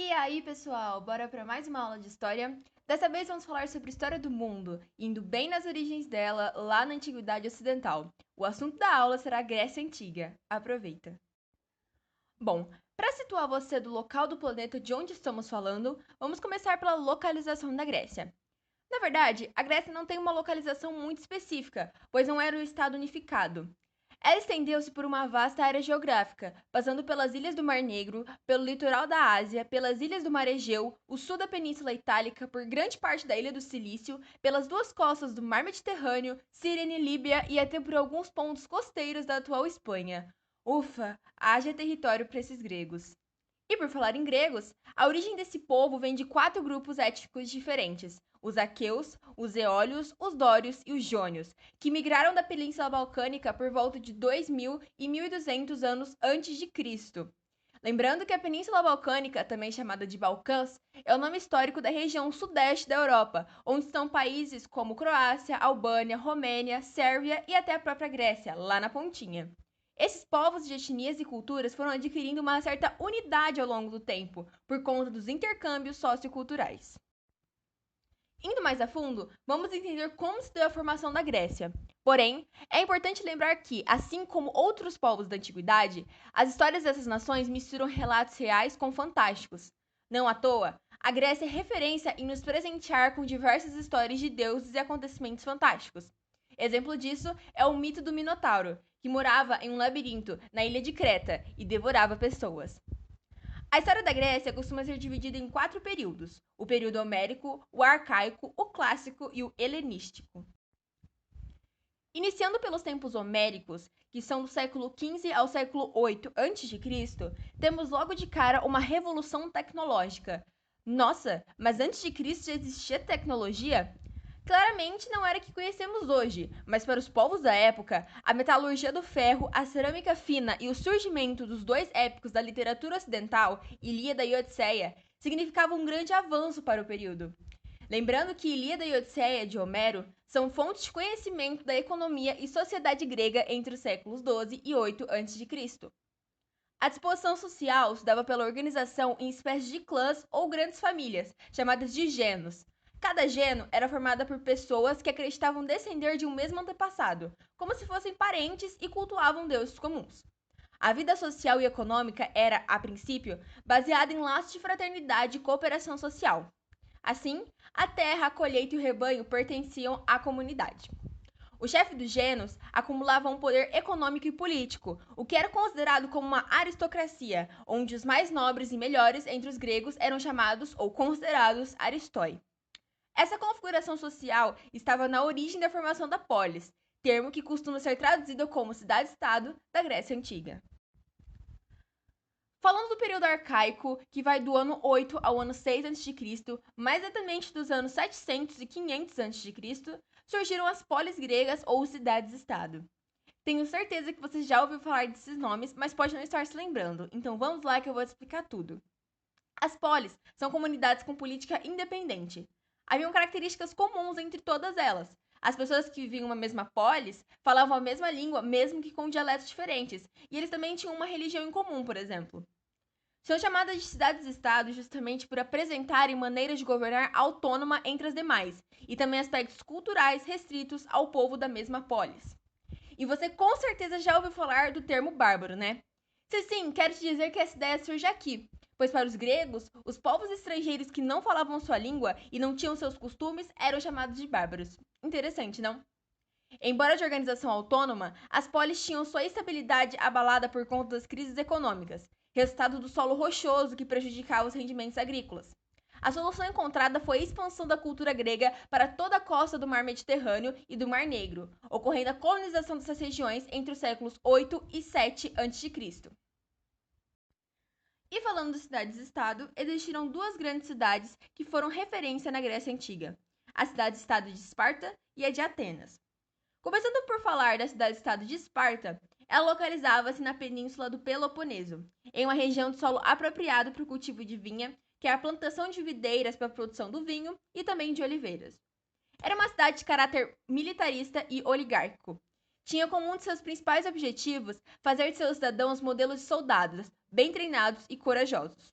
E aí, pessoal, bora para mais uma aula de história? Dessa vez vamos falar sobre a história do mundo, indo bem nas origens dela, lá na Antiguidade Ocidental. O assunto da aula será a Grécia Antiga. Aproveita! Bom, para situar você do local do planeta de onde estamos falando, vamos começar pela localização da Grécia. Na verdade, a Grécia não tem uma localização muito específica, pois não era um estado unificado. Ela estendeu-se por uma vasta área geográfica, passando pelas ilhas do Mar Negro, pelo litoral da Ásia, pelas ilhas do Mar Egeu, o sul da Península Itálica, por grande parte da ilha do Cilício, pelas duas costas do Mar Mediterrâneo, Cirene e Líbia e até por alguns pontos costeiros da atual Espanha. Ufa, haja território para esses gregos. E por falar em gregos, a origem desse povo vem de quatro grupos étnicos diferentes: os aqueus, os eólios, os dórios e os jônios, que migraram da Península Balcânica por volta de 2000 e 1200 anos antes de Cristo. Lembrando que a Península Balcânica, também chamada de Balcãs, é o nome histórico da região sudeste da Europa, onde estão países como Croácia, Albânia, Romênia, Sérvia e até a própria Grécia, lá na pontinha. Esses povos de etnias e culturas foram adquirindo uma certa unidade ao longo do tempo, por conta dos intercâmbios socioculturais. Indo mais a fundo, vamos entender como se deu a formação da Grécia. Porém, é importante lembrar que, assim como outros povos da antiguidade, as histórias dessas nações misturam relatos reais com fantásticos. Não à toa, a Grécia é referência em nos presentear com diversas histórias de deuses e acontecimentos fantásticos. Exemplo disso é o mito do Minotauro, que morava em um labirinto na ilha de Creta e devorava pessoas. A história da Grécia costuma ser dividida em quatro períodos: o período homérico, o arcaico, o clássico e o helenístico. Iniciando pelos tempos homéricos, que são do século XV ao século VIII a.C., temos logo de cara uma revolução tecnológica. Nossa, mas antes de Cristo já existia tecnologia? Claramente não era o que conhecemos hoje, mas para os povos da época, a metalurgia do ferro, a cerâmica fina e o surgimento dos dois épicos da literatura ocidental, Ilíada e Odisseia, significavam um grande avanço para o período. Lembrando que Ilíada e Odisseia de Homero são fontes de conhecimento da economia e sociedade grega entre os séculos XII e VIII a.C. A disposição social se dava pela organização em espécies de clãs ou grandes famílias, chamadas de genos. Cada geno era formada por pessoas que acreditavam descender de um mesmo antepassado, como se fossem parentes e cultuavam deuses comuns. A vida social e econômica era, a princípio, baseada em laços de fraternidade e cooperação social. Assim, a terra, a colheita e o rebanho pertenciam à comunidade. O chefe dos genos acumulava um poder econômico e político, o que era considerado como uma aristocracia, onde os mais nobres e melhores entre os gregos eram chamados ou considerados aristói. Essa configuração social estava na origem da formação da polis, termo que costuma ser traduzido como cidade-estado da Grécia Antiga. Falando do período arcaico, que vai do ano 8 ao ano 6 a.C., mais exatamente dos anos 700 e 500 a.C., surgiram as polis gregas ou cidades-estado. Tenho certeza que você já ouviu falar desses nomes, mas pode não estar se lembrando, então vamos lá que eu vou te explicar tudo. As polis são comunidades com política independente. Haviam características comuns entre todas elas. As pessoas que viviam em uma mesma polis falavam a mesma língua, mesmo que com dialetos diferentes, e eles também tinham uma religião em comum, por exemplo. São chamadas de cidades-estado justamente por apresentarem maneiras de governar autônoma entre as demais, e também aspectos culturais restritos ao povo da mesma polis. E você com certeza já ouviu falar do termo bárbaro, né? Se sim, quero te dizer que essa ideia surge aqui, pois para os gregos, os povos estrangeiros que não falavam sua língua e não tinham seus costumes eram chamados de bárbaros. Interessante, não? Embora de organização autônoma, as polis tinham sua estabilidade abalada por conta das crises econômicas, resultado do solo rochoso que prejudicava os rendimentos agrícolas. A solução encontrada foi a expansão da cultura grega para toda a costa do Mar Mediterrâneo e do Mar Negro, ocorrendo a colonização dessas regiões entre os séculos 8 e 7 a.C. E falando de cidades-estado, existiram duas grandes cidades que foram referência na Grécia Antiga: a cidade-estado de Esparta e a de Atenas. Começando por falar da cidade-estado de Esparta, ela localizava-se na península do Peloponeso, em uma região de solo apropriado para o cultivo de vinha, que é a plantação de videiras para a produção do vinho e também de oliveiras. Era uma cidade de caráter militarista e oligárquico. Tinha como um de seus principais objetivos fazer de seus cidadãos modelos de soldados, bem treinados e corajosos.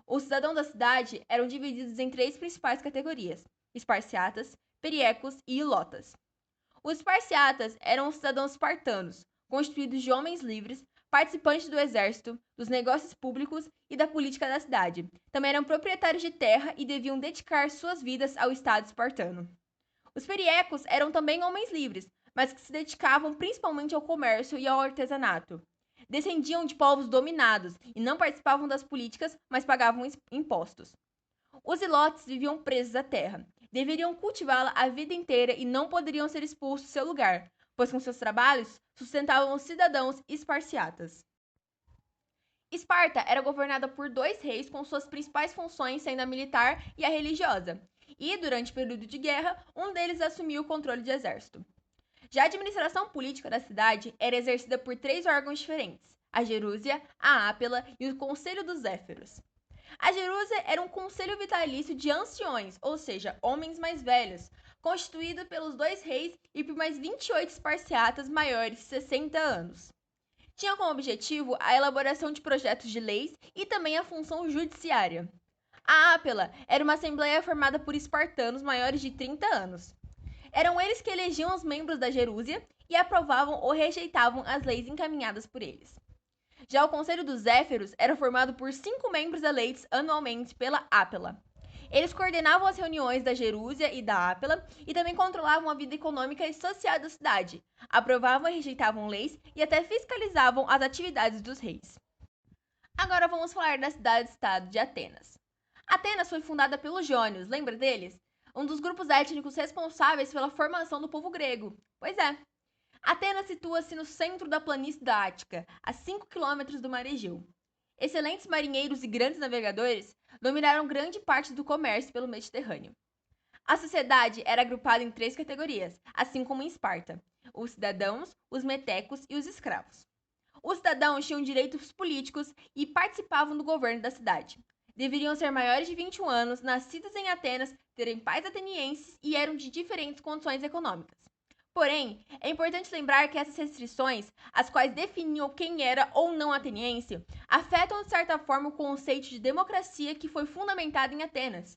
Os cidadãos da cidade eram divididos em três principais categorias: esparciatas, periecos e ilotas. Os esparciatas eram os cidadãos espartanos, constituídos de homens livres, participantes do exército, dos negócios públicos e da política da cidade. Também eram proprietários de terra e deviam dedicar suas vidas ao Estado espartano. Os periecos eram também homens livres, mas que se dedicavam principalmente ao comércio e ao artesanato. Descendiam de povos dominados e não participavam das políticas, mas pagavam impostos. Os ilotes viviam presos à terra. Deveriam cultivá-la a vida inteira e não poderiam ser expulsos do seu lugar, pois com seus trabalhos sustentavam os cidadãos esparciatas. Esparta era governada por dois reis com suas principais funções sendo a militar e a religiosa. E, durante o período de guerra, um deles assumiu o controle do exército. Já a administração política da cidade era exercida por três órgãos diferentes: a Gerúsia, a Ápela e o Conselho dos Zéferos. A Gerúsia era um conselho vitalício de anciões, ou seja, homens mais velhos, constituído pelos dois reis e por mais 28 esparciatas maiores de 60 anos. Tinha como objetivo a elaboração de projetos de leis e também a função judiciária. A Ápela era uma assembleia formada por espartanos maiores de 30 anos. Eram eles que elegiam os membros da Gerúsia e aprovavam ou rejeitavam as leis encaminhadas por eles. Já o Conselho dos Zéferos era formado por 5 membros eleitos anualmente pela Ápela. Eles coordenavam as reuniões da Gerúsia e da Ápela e também controlavam a vida econômica e social da cidade, aprovavam e rejeitavam leis e até fiscalizavam as atividades dos reis. Agora vamos falar da cidade-estado de Atenas. Atenas foi fundada pelos jônios, lembra deles? Um dos grupos étnicos responsáveis pela formação do povo grego. Pois é. Atenas situa-se no centro da planície da Ática, a 5 quilômetros do mar Egeu. Excelentes marinheiros e grandes navegadores dominaram grande parte do comércio pelo Mediterrâneo. A sociedade era agrupada em três categorias, assim como em Esparta: os cidadãos, os metecos e os escravos. Os cidadãos tinham direitos políticos e participavam do governo da cidade. Deveriam ser maiores de 21 anos, nascidos em Atenas, terem pais atenienses e eram de diferentes condições econômicas. Porém, é importante lembrar que essas restrições, as quais definiam quem era ou não ateniense, afetam de certa forma o conceito de democracia que foi fundamentado em Atenas.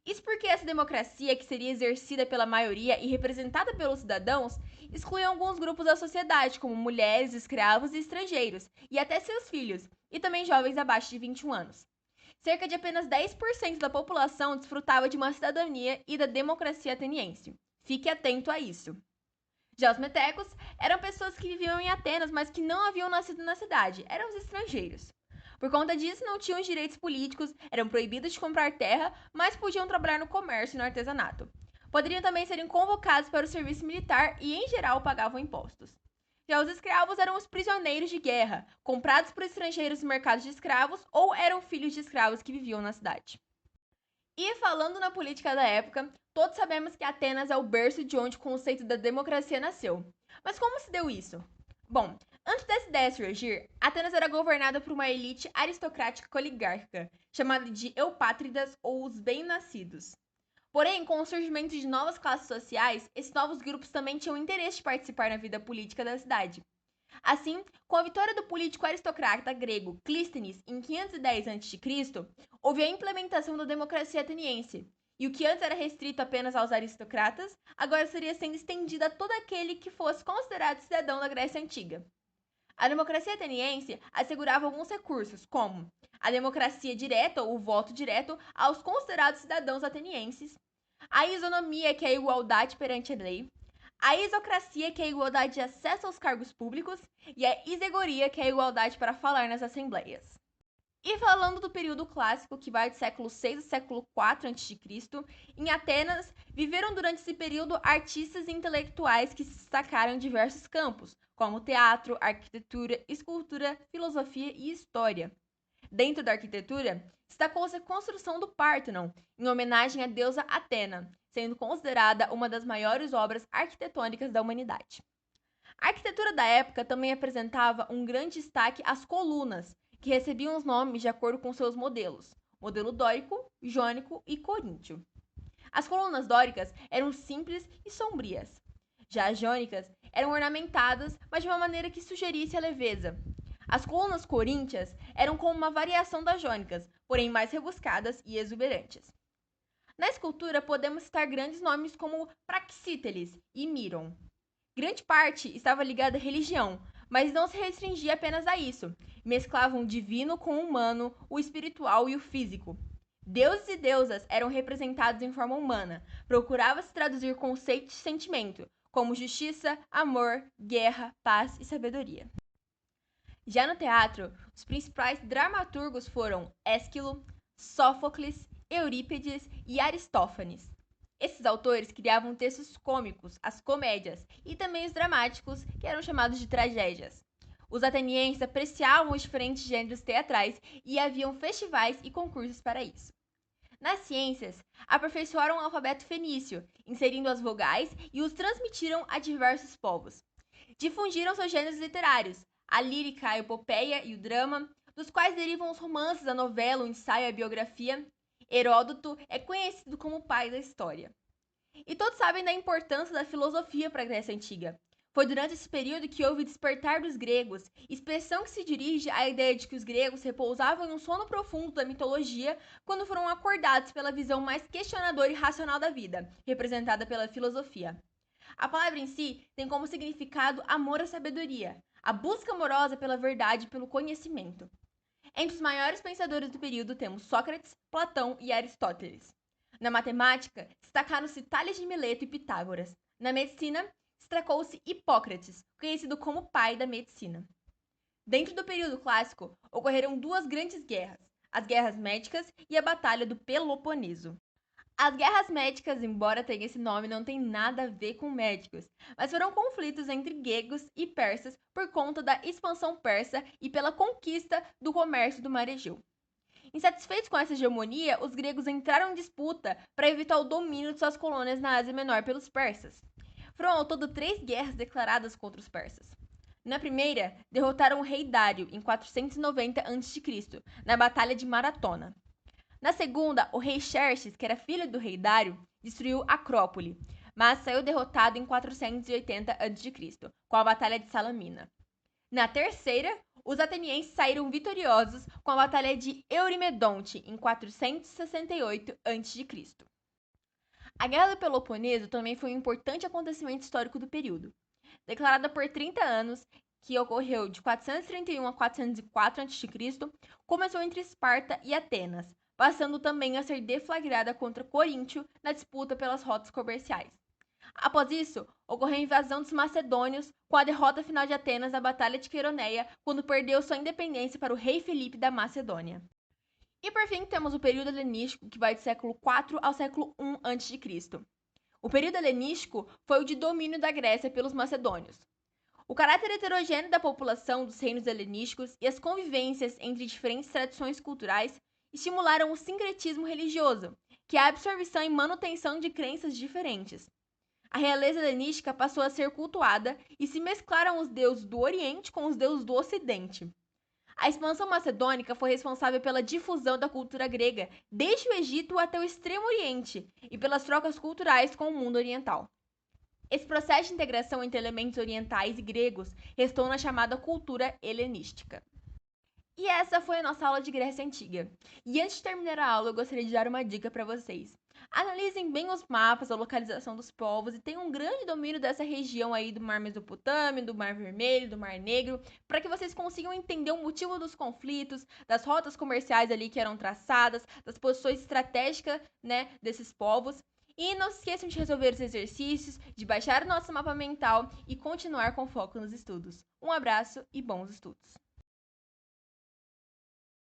Isso porque essa democracia, que seria exercida pela maioria e representada pelos cidadãos, excluía alguns grupos da sociedade, como mulheres, escravos e estrangeiros, e até seus filhos, e também jovens abaixo de 21 anos. Cerca de apenas 10% da população desfrutava de uma cidadania e da democracia ateniense. Fique atento a isso. Já os metecos eram pessoas que viviam em Atenas, mas que não haviam nascido na cidade, eram os estrangeiros. Por conta disso, não tinham direitos políticos, eram proibidos de comprar terra, mas podiam trabalhar no comércio e no artesanato. Poderiam também serem convocados para o serviço militar e, em geral, pagavam impostos. Já os escravos eram os prisioneiros de guerra, comprados por estrangeiros no mercado de escravos ou eram filhos de escravos que viviam na cidade. E falando na política da época, todos sabemos que Atenas é o berço de onde o conceito da democracia nasceu. Mas como se deu isso? Bom, antes dessa ideia surgir, Atenas era governada por uma elite aristocrática oligárquica, chamada de eupátridas ou os bem-nascidos. Porém, com o surgimento de novas classes sociais, esses novos grupos também tinham interesse de participar na vida política da cidade. Assim, com a vitória do político aristocrata grego Clístenes em 510 a.C., houve a implementação da democracia ateniense, e o que antes era restrito apenas aos aristocratas, agora seria sendo estendido a todo aquele que fosse considerado cidadão da Grécia Antiga. A democracia ateniense assegurava alguns recursos, como a democracia direta ou o voto direto aos considerados cidadãos atenienses, a isonomia, que é a igualdade perante a lei, a isocracia, que é a igualdade de acesso aos cargos públicos, e a isegoria, que é a igualdade para falar nas assembleias. E falando do período clássico, que vai do século 6 ao século 4 a.C., em Atenas, viveram durante esse período artistas e intelectuais que se destacaram em diversos campos, como teatro, arquitetura, escultura, filosofia e história. Dentro da arquitetura, destacou-se a construção do Pártenon, em homenagem à deusa Atena, sendo considerada uma das maiores obras arquitetônicas da humanidade. A arquitetura da época também apresentava um grande destaque às colunas, que recebiam os nomes de acordo com seus modelos: modelo dórico, jônico e coríntio. As colunas dóricas eram simples e sombrias. Já as jônicas eram ornamentadas, mas de uma maneira que sugerisse a leveza. As colunas coríntias eram como uma variação das jônicas, porém mais rebuscadas e exuberantes. Na escultura, podemos citar grandes nomes como Praxíteles e Miron. Grande parte estava ligada à religião, mas não se restringia apenas a isso. Mesclavam o divino com o humano, o espiritual e o físico. Deuses e deusas eram representados em forma humana. Procurava-se traduzir conceitos de sentimento, como justiça, amor, guerra, paz e sabedoria. Já no teatro, os principais dramaturgos foram Ésquilo, Sófocles, Eurípides e Aristófanes. Esses autores criavam textos cômicos, as comédias, e também os dramáticos, que eram chamados de tragédias. Os atenienses apreciavam os diferentes gêneros teatrais e haviam festivais e concursos para isso. Nas ciências, aperfeiçoaram o alfabeto fenício, inserindo as vogais e os transmitiram a diversos povos. Difundiram seus gêneros literários, a lírica, a epopeia e o drama, dos quais derivam os romances, a novela, o ensaio, a biografia. Heródoto é conhecido como o pai da história. E todos sabem da importância da filosofia para a Grécia Antiga. Foi durante esse período que houve o despertar dos gregos, expressão que se dirige à ideia de que os gregos repousavam em um sono profundo da mitologia quando foram acordados pela visão mais questionadora e racional da vida, representada pela filosofia. A palavra em si tem como significado amor à sabedoria, a busca amorosa pela verdade e pelo conhecimento. Entre os maiores pensadores do período temos Sócrates, Platão e Aristóteles. Na matemática, destacaram-se Tales de Mileto e Pitágoras. Na medicina, destacou-se Hipócrates, conhecido como pai da medicina. Dentro do período clássico, ocorreram duas grandes guerras, as guerras médicas e a Batalha do Peloponeso. As guerras médicas, embora tenham esse nome, não tem nada a ver com médicos, mas foram conflitos entre gregos e persas por conta da expansão persa e pela conquista do comércio do Mar Egeu. Insatisfeitos com essa hegemonia, os gregos entraram em disputa para evitar o domínio de suas colônias na Ásia Menor pelos persas. Foram ao todo 3 guerras declaradas contra os persas. Na primeira, derrotaram o rei Dário em 490 a.C., na Batalha de Maratona. Na segunda, o rei Xerxes, que era filho do rei Dário, destruiu Acrópole, mas saiu derrotado em 480 a.C., com a Batalha de Salamina. Na terceira, os atenienses saíram vitoriosos com a Batalha de Eurimedonte, em 468 a.C. A Guerra do Peloponeso também foi um importante acontecimento histórico do período. Declarada por 30 anos, que ocorreu de 431 a 404 a.C., começou entre Esparta e Atenas, passando também a ser deflagrada contra Coríntio na disputa pelas rotas comerciais. Após isso, ocorreu a invasão dos macedônios, com a derrota final de Atenas na Batalha de Queroneia, quando perdeu sua independência para o rei Filipe da Macedônia. E por fim, temos o período helenístico, que vai do século IV ao século I a.C. O período helenístico foi o de domínio da Grécia pelos macedônios. O caráter heterogêneo da população dos reinos helenísticos e as convivências entre diferentes tradições culturais estimularam o sincretismo religioso, que é a absorção e manutenção de crenças diferentes. A realeza helenística passou a ser cultuada e se mesclaram os deuses do Oriente com os deuses do Ocidente. A expansão macedônica foi responsável pela difusão da cultura grega desde o Egito até o Extremo Oriente e pelas trocas culturais com o mundo oriental. Esse processo de integração entre elementos orientais e gregos restou na chamada cultura helenística. E essa foi a nossa aula de Grécia Antiga. E antes de terminar a aula, eu gostaria de dar uma dica para vocês. Analisem bem os mapas, a localização dos povos e tenham um grande domínio dessa região aí do Mar Mesopotâmio, do Mar Vermelho, do Mar Negro, para que vocês consigam entender o motivo dos conflitos, das rotas comerciais ali que eram traçadas, das posições estratégicas, né, desses povos. E não se esqueçam de resolver os exercícios, de baixar o nosso mapa mental e continuar com foco nos estudos. Um abraço e bons estudos!